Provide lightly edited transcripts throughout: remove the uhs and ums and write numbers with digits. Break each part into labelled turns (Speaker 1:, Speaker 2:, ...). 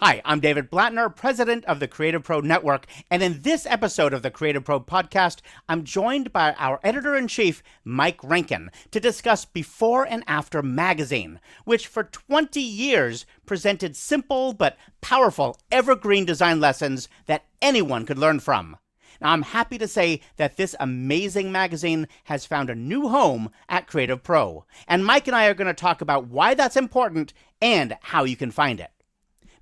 Speaker 1: Hi, I'm David Blatner, president of the CreativePro Network, and in this episode of the CreativePro podcast, I'm joined by our editor-in-chief, Mike Rankin, to discuss Before and After Magazine, which for 20 years presented simple but powerful evergreen design lessons that anyone could learn from. Now, I'm happy to say that this amazing magazine has found a new home at CreativePro, and Mike and I are going to talk about why that's important and how you can find it.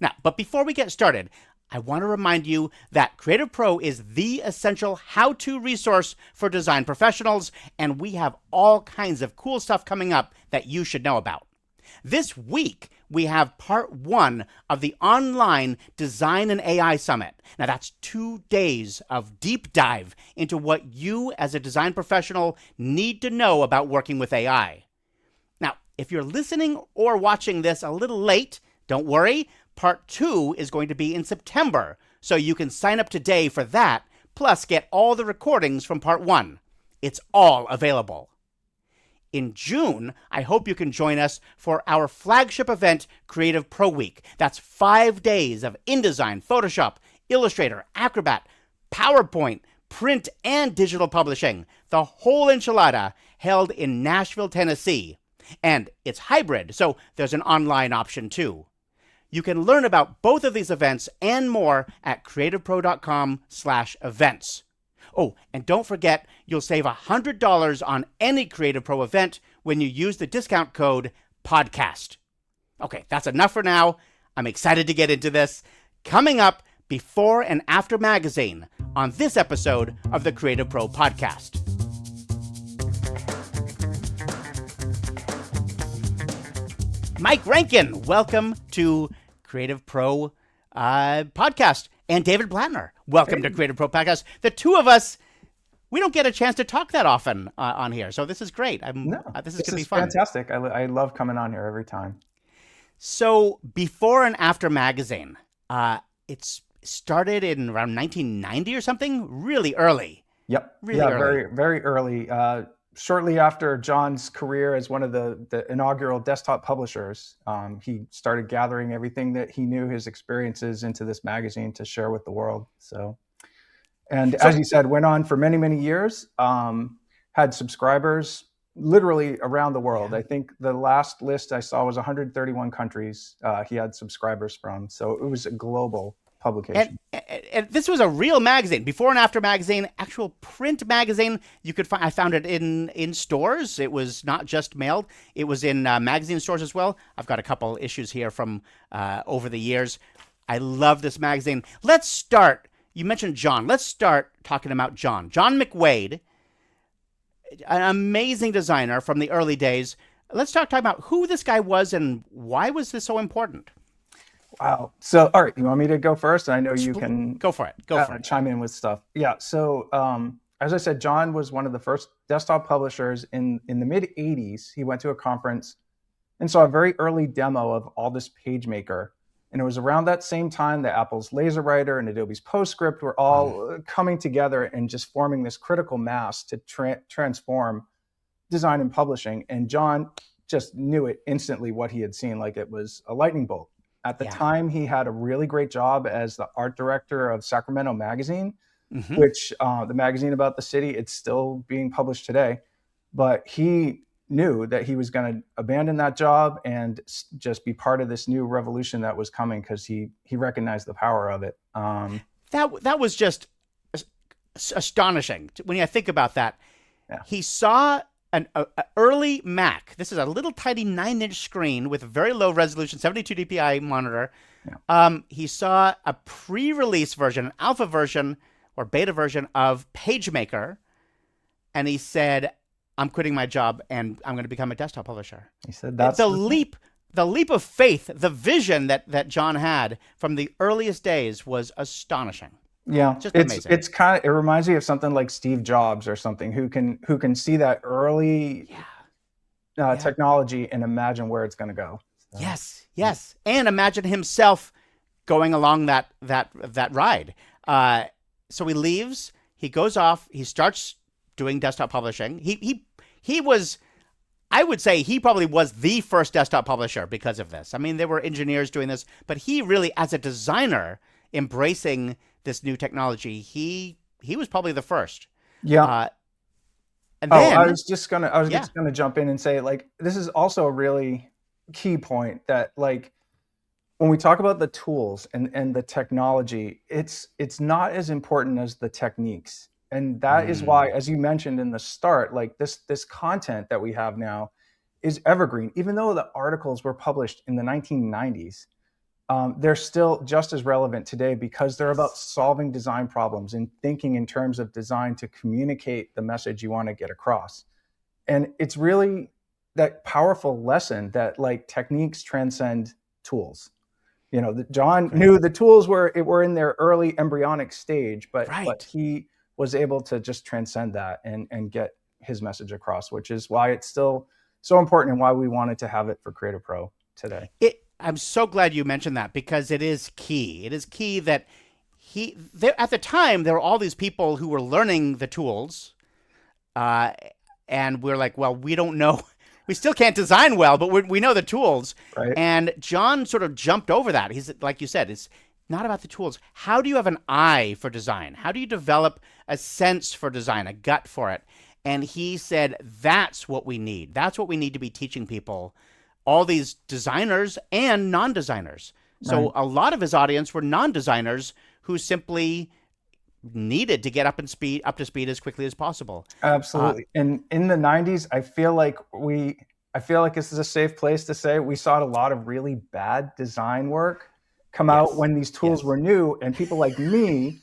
Speaker 1: Now, but before we get started, I want to remind you that CreativePro is the essential how-to resource for design professionals, and we have all kinds of cool stuff coming up that you should know about. This week, we have part 1 of the online Design and AI Summit. Now, that's 2 days of deep dive into what you as a design professional need to know about working with AI. Now, if you're listening or watching this a little late, don't worry. Part 2 is going to be in September, so you can sign up today for that, plus get all the recordings from Part 1. It's all available. In June, I hope you can join us for our flagship event, Creative Pro Week. That's 5 days of InDesign, Photoshop, Illustrator, Acrobat, PowerPoint, print, and digital publishing. The whole enchilada held in Nashville, Tennessee. And it's hybrid, so there's an online option too. You can learn about both of these events and more at creativepro.com/events. Oh, and don't forget, you'll save $100 on any Creative Pro event when you use the discount code PODCAST. Okay, that's enough for now. I'm excited to get into this. Coming up, Before and After Magazine on this episode of the Creative Pro Podcast. Mike Rankin, welcome to Creative Pro podcast, and David Blatner, welcome to Creative Pro podcast. The two of us, we don't get a chance to talk that often on here, so this is great. This is going to be fun.
Speaker 2: Fantastic. I love coming on here every time.
Speaker 1: So, Before and After Magazine, it's started in around 1990 or something, really early.
Speaker 2: Yep.
Speaker 1: Really early.
Speaker 2: Very early. Shortly after John's career as one of the inaugural desktop publishers, he started gathering everything that he knew, his experiences, into this magazine to share with the world. So as you said, went on for many, many years, had subscribers literally around the world. Yeah. I think the last list I saw was 131 countries he had subscribers from. So it was a global publication.
Speaker 1: And this was a real magazine, Before and After Magazine, actual print magazine. You could find. I found it in stores. It was not just mailed. It was in magazine stores as well. I've got a couple issues here from over the years. I love this magazine. Let's start. You mentioned John. Let's start talking about John. John McWade, an amazing designer from the early days. Let's talk about who this guy was and why was this so important.
Speaker 2: Wow. So, all right, you want me to go first? I know you can
Speaker 1: go for it.
Speaker 2: Chime in with stuff. Yeah. So, as I said, John was one of the first desktop publishers in the mid 80s. He went to a conference and saw a very early demo of Aldus PageMaker. And it was around that same time that Apple's LaserWriter and Adobe's PostScript were all coming together and just forming this critical mass to transform design and publishing. And John just knew it instantly, what he had seen, like it was a lightning bolt. At the time, he had a really great job as the art director of Sacramento Magazine, which the magazine about the city, it's still being published today. But he knew that he was going to abandon that job and just be part of this new revolution that was coming because he recognized the power of it.
Speaker 1: That was just astonishing. When I think about that, he saw an early Mac. This is a little tiny 9-inch screen with a very low resolution, 72 dpi monitor. Yeah. He saw a pre-release version, an alpha version or beta version of PageMaker, and he said, "I'm quitting my job and I'm going to become a desktop publisher."
Speaker 2: He said that's
Speaker 1: the leap of faith, the vision that John had from the earliest days was astonishing.
Speaker 2: Yeah,
Speaker 1: just amazing.
Speaker 2: It's kind of, it reminds me of something like Steve Jobs or something who can see that early technology and imagine where it's going to go. So.
Speaker 1: Yes, and imagine himself going along that ride. So he leaves, he goes off, he starts doing desktop publishing. He was I would say he probably was the first desktop publisher because of this. I mean, there were engineers doing this, but he really, as a designer, embracing this new technology, he was probably the first.
Speaker 2: Yeah.
Speaker 1: Uh, and
Speaker 2: Oh,
Speaker 1: then,
Speaker 2: I was just
Speaker 1: yeah,
Speaker 2: gonna jump in and say, like, this is also a really key point that, like, when we talk about the tools and the technology, it's not as important as the techniques. And that is why, as you mentioned in the start, like this content that we have now is evergreen. Even though the articles were published in the 1990s, they're still just as relevant today because they're about solving design problems and thinking in terms of design to communicate the message you want to get across. And it's really that powerful lesson that, like, techniques transcend tools. John knew the tools were in their early embryonic stage, but
Speaker 1: right.
Speaker 2: he was able to just transcend that and get his message across, which is why it's still so important and why we wanted to have it for Creative Pro today.
Speaker 1: I'm so glad you mentioned that because it is key. It is key that at the time, there were all these people who were learning the tools, and we're like, well, we don't know. We still can't design well, but we know the tools.
Speaker 2: Right.
Speaker 1: And John sort of jumped over that. He's like you said, it's not about the tools. How do you have an eye for design? How do you develop a sense for design, a gut for it? And he said, that's what we need. That's what we need to be teaching people, all these designers and non-designers. So
Speaker 2: Right.
Speaker 1: a lot of his audience were non-designers who simply needed to get up to speed as quickly as possible.
Speaker 2: Absolutely. And in the 90s, I feel like this is a safe place to say we saw a lot of really bad design work come out when these tools were new, and people like me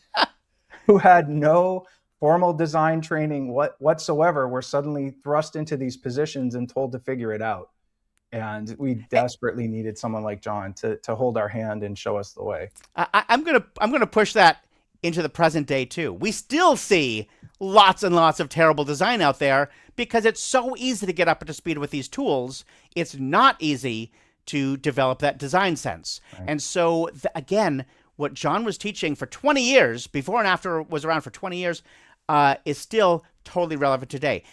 Speaker 2: who had no formal design training whatsoever were suddenly thrust into these positions and told to figure it out. And we desperately needed someone like John to hold our hand and show us the way.
Speaker 1: I'm gonna push that into the present day too. We still see lots and lots of terrible design out there because it's so easy to get up to speed with these tools. It's not easy to develop that design sense. Right. And so again, what John was teaching for 20 years, before and after was around for 20 years, is still totally relevant today.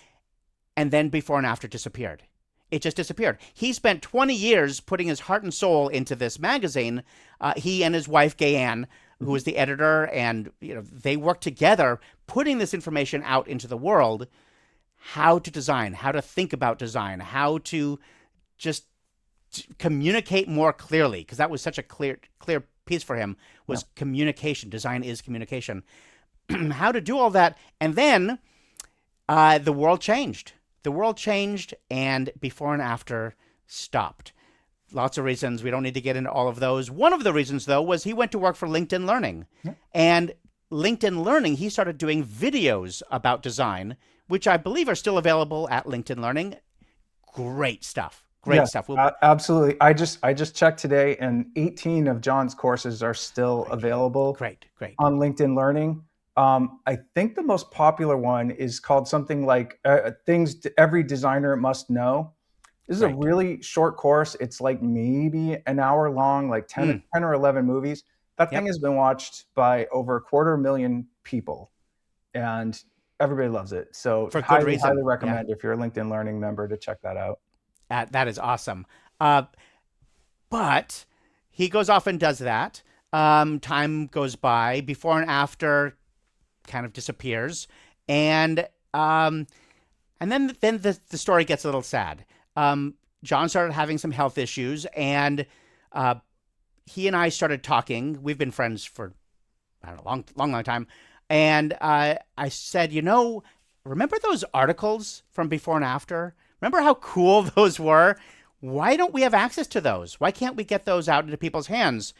Speaker 1: And then before and after disappeared. It just disappeared. He spent 20 years putting his heart and soul into this magazine. He and his wife, Gayanne, who was the editor, and they worked together putting this information out into the world, how to design, how to think about design, how to just communicate more clearly, because that was such a clear piece for him, was communication. Design is communication. How to do all that. And then the world changed. The world changed, and before and after stopped. Lots of reasons. We don't need to get into all of those. One of the reasons, though, was he went to work for LinkedIn Learning. Yeah. And LinkedIn Learning, he started doing videos about design, which I believe are still available at LinkedIn Learning. Great stuff. Great stuff.
Speaker 2: Absolutely. I just checked today, and 18 of John's courses are still available.
Speaker 1: Great.
Speaker 2: On LinkedIn Learning. I think the most popular one is called something like Things Every Designer Must Know. This is a really short course. It's like maybe an hour long, like 10 or 11 movies. That thing has been watched by over 250,000 people, and everybody loves it. So
Speaker 1: for good reason.
Speaker 2: Highly recommend if you're a LinkedIn Learning member to check that out.
Speaker 1: That is awesome. But he goes off and does that. Time goes by, before and after kind of disappears, and then the story gets a little sad. John started having some health issues, and he and I started talking. We've been friends for I don't know, long time. And I said, remember those articles from before and after? Remember how cool those were? Why don't we have access to those? Why can't we get those out into people's hands?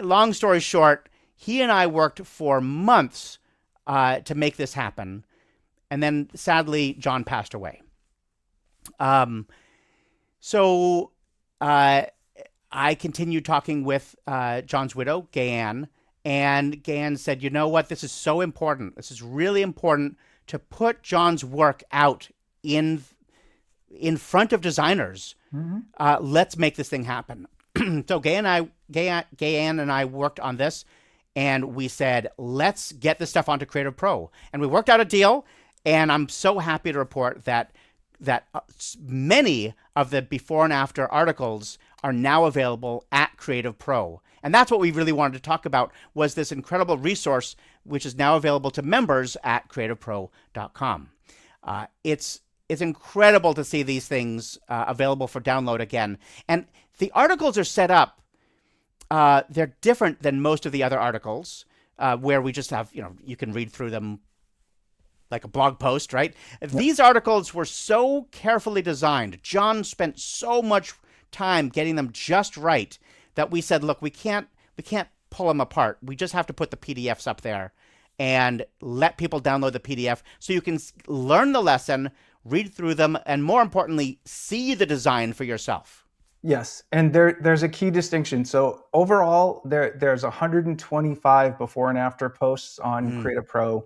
Speaker 1: Long story short, he and I worked for months to make this happen. And then, sadly, John passed away. So I continued talking with John's widow, Gayanne, and Gayanne said, you know what? This is so important. This is really important to put John's work out in front of designers. Mm-hmm. Let's make this thing happen. So Gayanne and I worked on this, and we said, let's get this stuff onto CreativePro. And we worked out a deal, and I'm so happy to report that many of the before and after articles are now available at CreativePro. And that's what we really wanted to talk about, was this incredible resource, which is now available to members at creativepro.com. It's incredible to see these things available for download again. And the articles are set up, they're different than most of the other articles, where we just have, you can read through them like a blog post, right? Yep. These articles were so carefully designed. John spent so much time getting them just right that we said, look, we can't pull them apart. We just have to put the PDFs up there and let people download the PDF so you can learn the lesson, read through them, and more importantly, see the design for yourself.
Speaker 2: Yes, and there's a key distinction. So overall, there's 125 before and after posts on CreativePro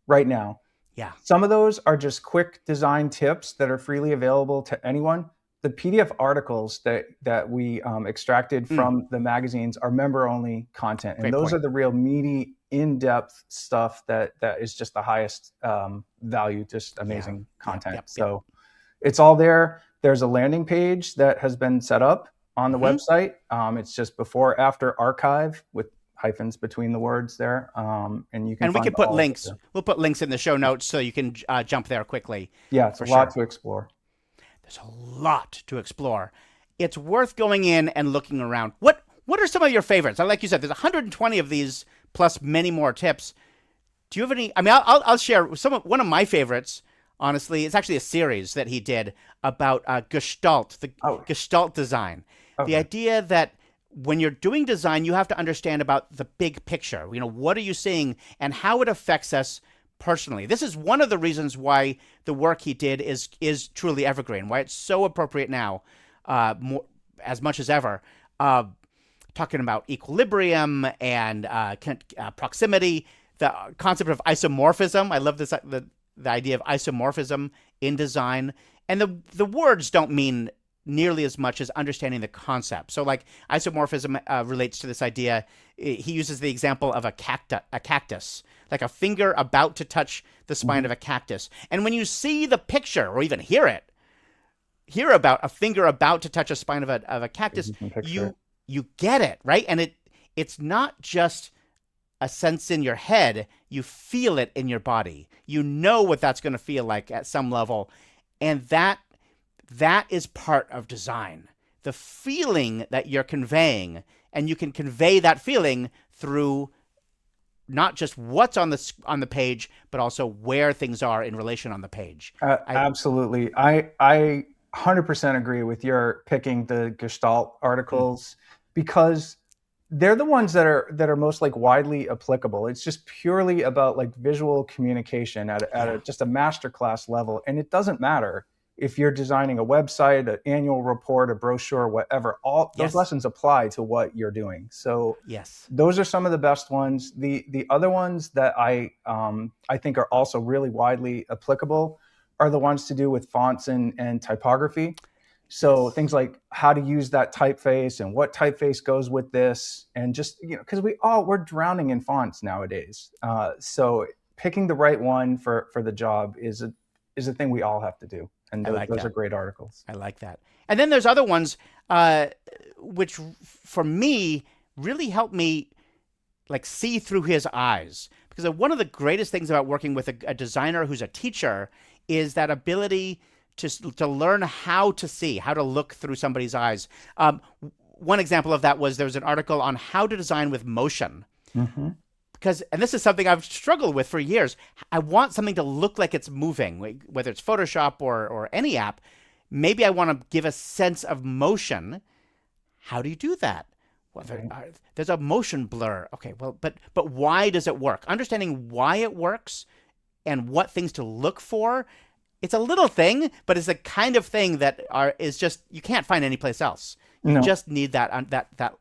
Speaker 2: right now.
Speaker 1: Yeah.
Speaker 2: Some of those are just quick design tips that are freely available to anyone. The PDF articles that we extracted from the magazines are member-only content, and those are the real meaty, in-depth stuff that is just the highest value, just amazing content. So it's all there. There's a landing page that has been set up on the website. It's just before after archive with hyphens between the words there, and you can.
Speaker 1: And we can put links. We'll put links in the show notes so you can jump there quickly.
Speaker 2: Yeah, it's a lot to explore.
Speaker 1: There's a lot to explore. It's worth going in and looking around. What are some of your favorites? Like you said, there's 120 of these plus many more tips. Do you have any? I mean, I'll share one of my favorites. Honestly, it's actually a series that he did about Gestalt, Gestalt design. The idea that when you're doing design, you have to understand about the big picture. What are you seeing and how it affects us personally. This is one of the reasons why the work he did is truly evergreen, why it's so appropriate now, more, as much as ever. Talking about equilibrium and proximity, the concept of isomorphism. I love this, the idea of isomorphism in design. And the words don't mean nearly as much as understanding the concept. So like isomorphism relates to this idea. He uses the example of a cactus, like a finger about to touch the spine of a cactus. And when you see the picture or even hear about a finger about to touch a spine of a cactus, you get it, right? And it's not just a sense in your head, you feel it in your body. You know what that's going to feel like at some level. And that is part of design. The feeling that you're conveying, and you can convey that feeling through not just what's on the page, but also where things are in relation on the page.
Speaker 2: Absolutely. I 100% agree with your picking the Gestalt articles because they're the ones that are most like widely applicable. It's just purely about like visual communication at just a masterclass level. And it doesn't matter if you're designing a website, an annual report, a brochure, whatever, all those lessons apply to what you're doing. So those are some of the best ones. The other ones that I think are also really widely applicable are the ones to do with fonts and typography. So things like how to use that typeface and what typeface goes with this, and just, because we're drowning in fonts nowadays. So picking the right one for the job is a thing we all have to do. And those are great articles.
Speaker 1: I like that. And then there's other ones, which for me really helped me like see through his eyes. Because one of the greatest things about working with a designer who's a teacher is that ability to learn how to see, how to look through somebody's eyes. One example of that was there was an article on how to design with motion. And this is something I've struggled with for years. I want something to look like it's moving, whether it's Photoshop or any app. Maybe I want to give a sense of motion. How do you do that? Well, there's a motion blur. Okay, well, but why does it work? Understanding why it works and what things to look for. It's a little thing, but it's the kind of thing that is just, you can't find anyplace else. You just need that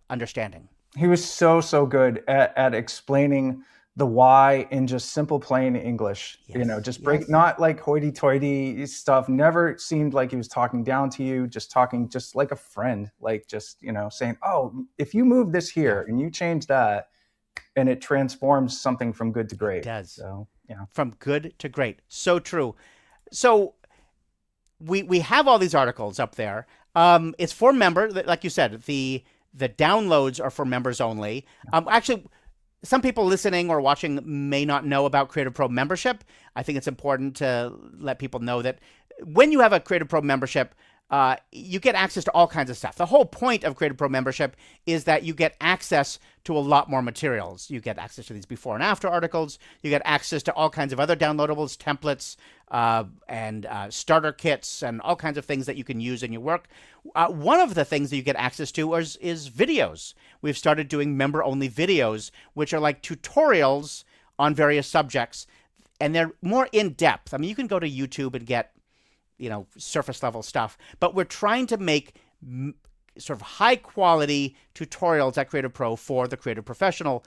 Speaker 1: understanding.
Speaker 2: He was so good at explaining the why in just simple, plain English. Not like hoity-toity stuff. Never seemed like he was talking down to you, just talking just like a friend, like just, saying, oh, if you move this here and you change that, and it transforms something from good to great.
Speaker 1: It does.
Speaker 2: So,
Speaker 1: From good to great. So true. So we have all these articles up there. It's for members, like you said. The downloads are for members only. Actually, some people listening or watching may not know about Creative Pro membership. I think it's important to let people know that when you have a Creative Pro membership, you get access to all kinds of stuff. The whole point of Creative Pro membership is that you get access to a lot more materials. You get access to these before and after articles. You get access to all kinds of other downloadables, templates, and starter kits, and all kinds of things that you can use in your work. One of the things that you get access to is videos. We've started doing member-only videos, which are like tutorials on various subjects, and they're more in-depth. I mean, you can go to YouTube and get surface level stuff, but we're trying to make sort of high quality tutorials at Creative Pro for the creative professional.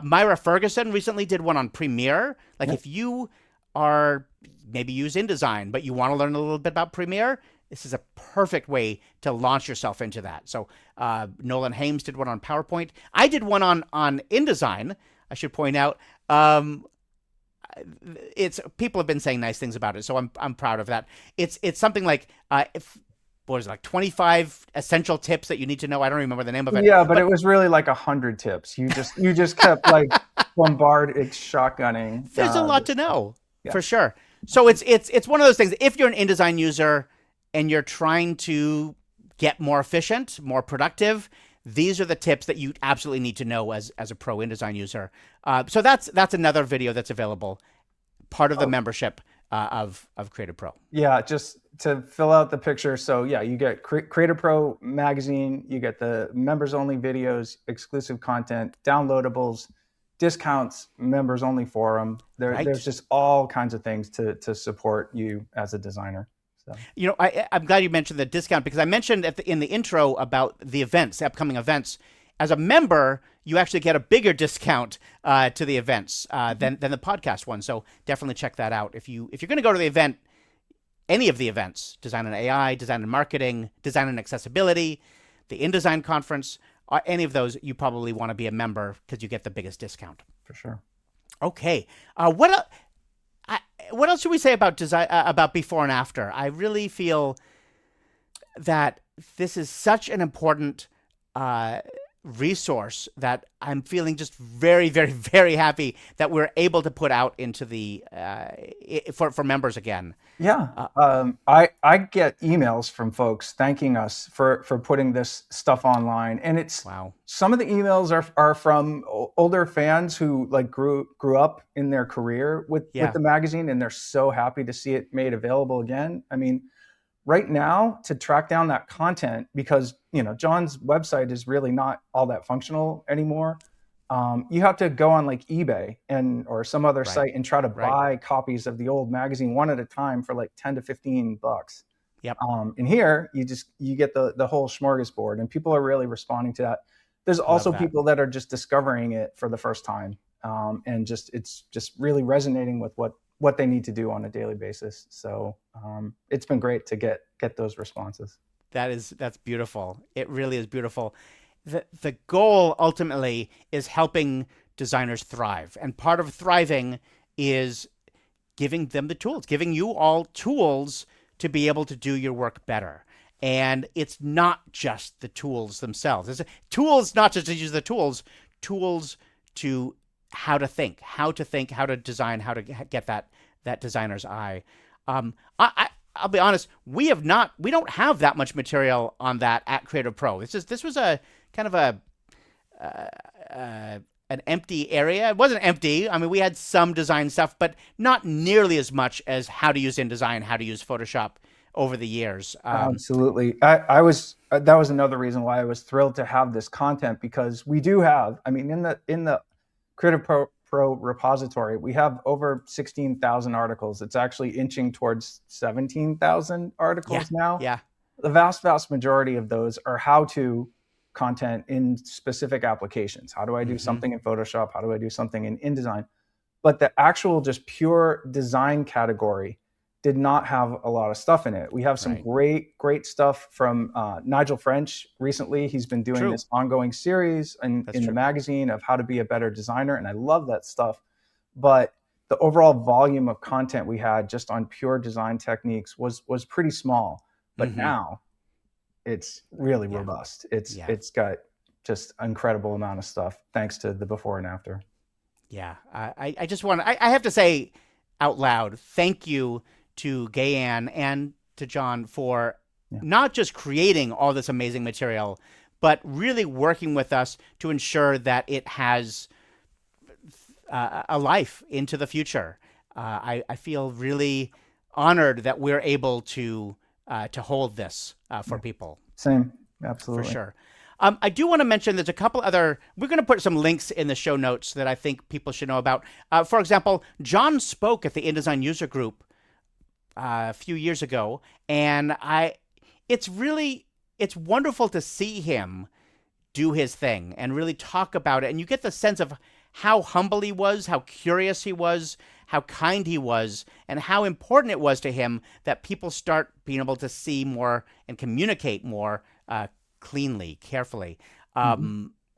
Speaker 1: Myra Ferguson recently did one on Premiere. Like if you are maybe use InDesign, but you want to learn a little bit about Premiere, this is a perfect way to launch yourself into that. So Nolan Hames did one on PowerPoint. I did one on InDesign, I should point out. It's people have been saying nice things about it, so I'm proud of that. It's something like what is it, like 25 essential tips that you need to know. I don't remember the name of it.
Speaker 2: Yeah, but it was really like 100 tips. You just kept like shotgunning.
Speaker 1: There's a lot to know for sure. So it's one of those things. If you're an InDesign user and you're trying to get more efficient, more productive, these are the tips that you absolutely need to know as a pro InDesign user. So that's another video that's available, part of the membership of Creative Pro.
Speaker 2: Yeah, just to fill out the picture. So yeah, you get Creative Pro magazine, you get the members only videos, exclusive content, downloadables, discounts, members only forum. There's just all kinds of things to support you as a designer. So.
Speaker 1: I'm glad you mentioned the discount, because I mentioned in the intro about the events, the upcoming events. As a member, you actually get a bigger discount to the events than the podcast one. So definitely check that out. If you're going to go to the event, any of the events, Design and AI, Design and Marketing, Design and Accessibility, the InDesign conference, any of those, you probably want to be a member because you get the biggest discount.
Speaker 2: For sure.
Speaker 1: Okay. What else should we say about design, about before and after? I really feel that this is such an important resource that I'm feeling just very, very, very happy that we're able to put out into the for members again.
Speaker 2: Yeah, I get emails from folks thanking us for putting this stuff online, and it's some of the emails are from older fans who like grew up in their career with the magazine, and they're so happy to see it made available again. I mean, right now, to track down that content, because John's website is really not all that functional anymore. You have to go on like eBay or some other site and try to buy copies of the old magazine one at a time for like $10 to $15.
Speaker 1: Yep.
Speaker 2: And here you get the whole smorgasbord, and people are really responding to that. There's also people that are just discovering it for the first time, and it's just really resonating with what they need to do on a daily basis. So it's been great to get those responses.
Speaker 1: That's beautiful. It really is beautiful. The goal ultimately is helping designers thrive. And part of thriving is giving them the tools, giving you all tools to be able to do your work better. And it's not just the tools themselves. It's tools, not just to use the tools to how to think, how to design, how to get that designer's eye. I'll be honest, we don't have that much material on that at Creative Pro. This was a kind of an empty area. It wasn't empty. I mean, we had some design stuff, but not nearly as much as how to use InDesign, how to use Photoshop over the years.
Speaker 2: Absolutely. That was another reason why I was thrilled to have this content, because we do have, I mean, in the Creative Pro repository, we have over 16,000 articles. It's actually inching towards 17,000 articles now.
Speaker 1: Yeah.
Speaker 2: The vast majority of those are how-to content in specific applications. How do I do something in Photoshop? How do I do something in InDesign? But the actual just pure design category did not have a lot of stuff in it. We have some great stuff from Nigel French recently. He's been doing this ongoing series in the magazine of how to be a better designer, and I love that stuff. But the overall volume of content we had just on pure design techniques was pretty small. But now it's really robust. It's got just incredible amount of stuff thanks to the before and after.
Speaker 1: Yeah, I just want I have to say out loud, thank you to Gayan and to John for not just creating all this amazing material, but really working with us to ensure that it has a life into the future. I feel really honored that we're able to hold this for people.
Speaker 2: Same, absolutely.
Speaker 1: For sure. I do want to mention there's a couple other, we're going to put some links in the show notes that I think people should know about. For example, John spoke at the InDesign user group a few years ago, and it's wonderful to see him do his thing and really talk about it. And you get the sense of how humble he was, how curious he was, how kind he was, and how important it was to him that people start being able to see more and communicate more cleanly, carefully.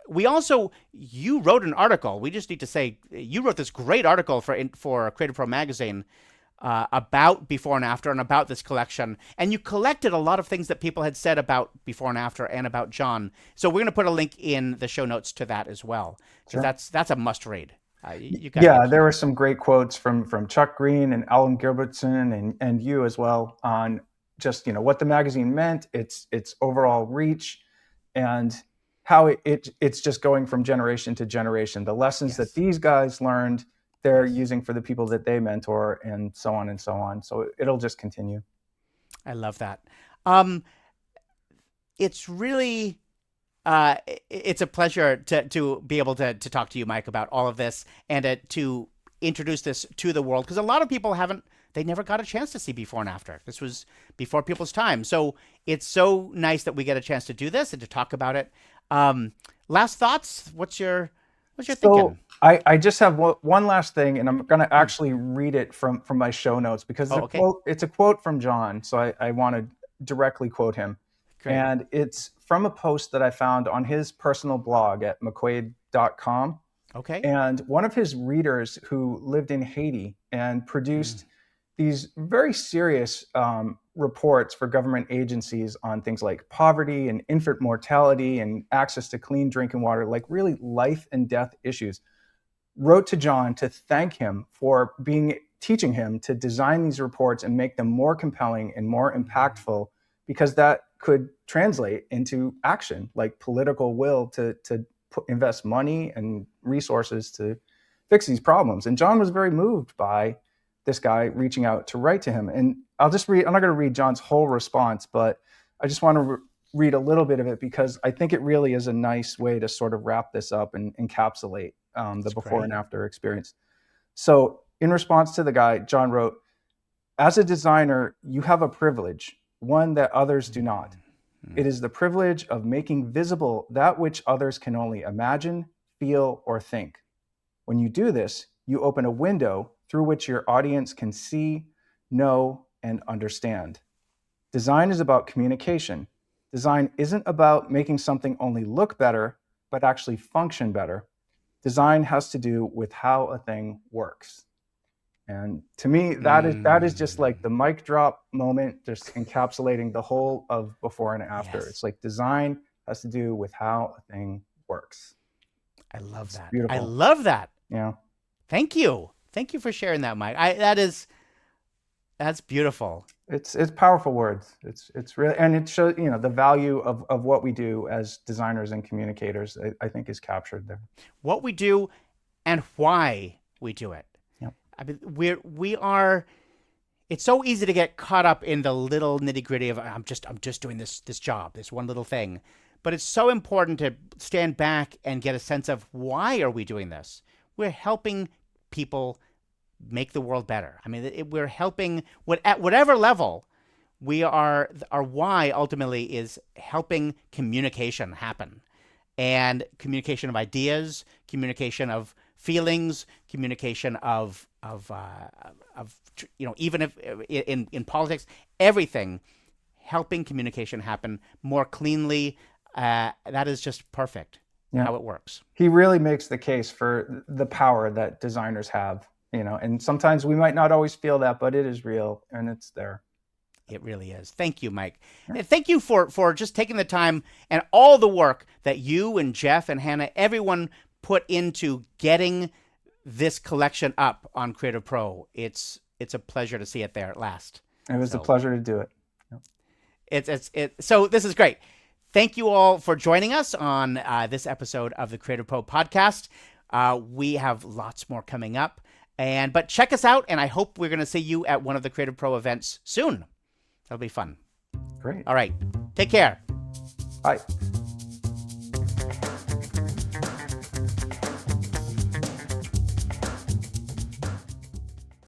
Speaker 1: We also, you wrote an article. We just need to say, you wrote this great article for CreativePro magazine about before and after and about this collection. And you collected a lot of things that people had said about before and after and about John. So we're going to put a link in the show notes to that as well. So that's a must read.
Speaker 2: There were some great quotes from Chuck Green and Alan Gilbertson and you as well on just, what the magazine meant, its overall reach, and how it's just going from generation to generation. The lessons that these guys learned, they're using for the people that they mentor, and so on and so on. So it'll just continue.
Speaker 1: I love that. It's really, it's a pleasure to be able to talk to you, Mike, about all of this and to introduce this to the world, because a lot of people they never got a chance to see before and after. This was before people's time. So it's so nice that we get a chance to do this and to talk about it. Last thoughts? What's your thinking?
Speaker 2: I just have one last thing, and I'm going to actually read it from my show notes because it's a quote from John. So I want to directly quote him. Great. And it's from a post that I found on his personal blog at mcwade.com.
Speaker 1: Okay.
Speaker 2: And one of his readers who lived in Haiti and produced these very serious reports for government agencies on things like poverty and infant mortality and access to clean drinking water, like really life and death issues, wrote to John to thank him for teaching him to design these reports and make them more compelling and more impactful, because that could translate into action, like political will to invest money and resources to fix these problems. And John was very moved by this guy reaching out to write to him. And I'm not going to read John's whole response, but I just want to read a little bit of it because I think it really is a nice way to sort of wrap this up and encapsulate the before and after experience. So in response to the guy, John wrote, "As a designer, you have a privilege, one that others do not. It is the privilege of making visible that which others can only imagine, feel, or think. When you do this, you open a window through which your audience can see, know, and understand. Design is about communication. Design isn't about making something only look better, but actually function better. Design has to do with how a thing works." And to me, that is just like the mic drop moment, just encapsulating the whole of before and after. Yes. It's like design has to do with how a thing works.
Speaker 1: I love that.
Speaker 2: Beautiful.
Speaker 1: I love that.
Speaker 2: Yeah.
Speaker 1: Thank you. Thank you for sharing that, Mike. That's beautiful.
Speaker 2: It's powerful words. It's really, and it shows, the value of what we do as designers and communicators, I think is captured there.
Speaker 1: What we do and why we do it.
Speaker 2: Yep.
Speaker 1: I mean, we are, it's so easy to get caught up in the little nitty gritty of I'm just doing this job, this one little thing. But it's so important to stand back and get a sense of why are we doing this? We're helping people make the world better. I mean, we're helping at whatever level. Our why ultimately is helping communication happen, and communication of ideas, communication of feelings, communication of even if in politics, everything, helping communication happen more cleanly. That is just perfect. Yeah. How it works.
Speaker 2: He really makes the case for the power that designers have and sometimes we might not always feel that, but it is real and it's there.
Speaker 1: It really is. Thank you, Mike. And thank you for just taking the time and all the work that you and Jeff and Hannah, everyone put into getting this collection up on CreativePro. It's a pleasure to see it there at last.
Speaker 2: It was a pleasure to do it.
Speaker 1: So this is great. Thank you all for joining us on this episode of the CreativePro podcast. We have lots more coming up, but check us out, and I hope we're going to see you at one of the CreativePro events soon. That'll be fun.
Speaker 2: Great.
Speaker 1: All right. Take care.
Speaker 2: Bye.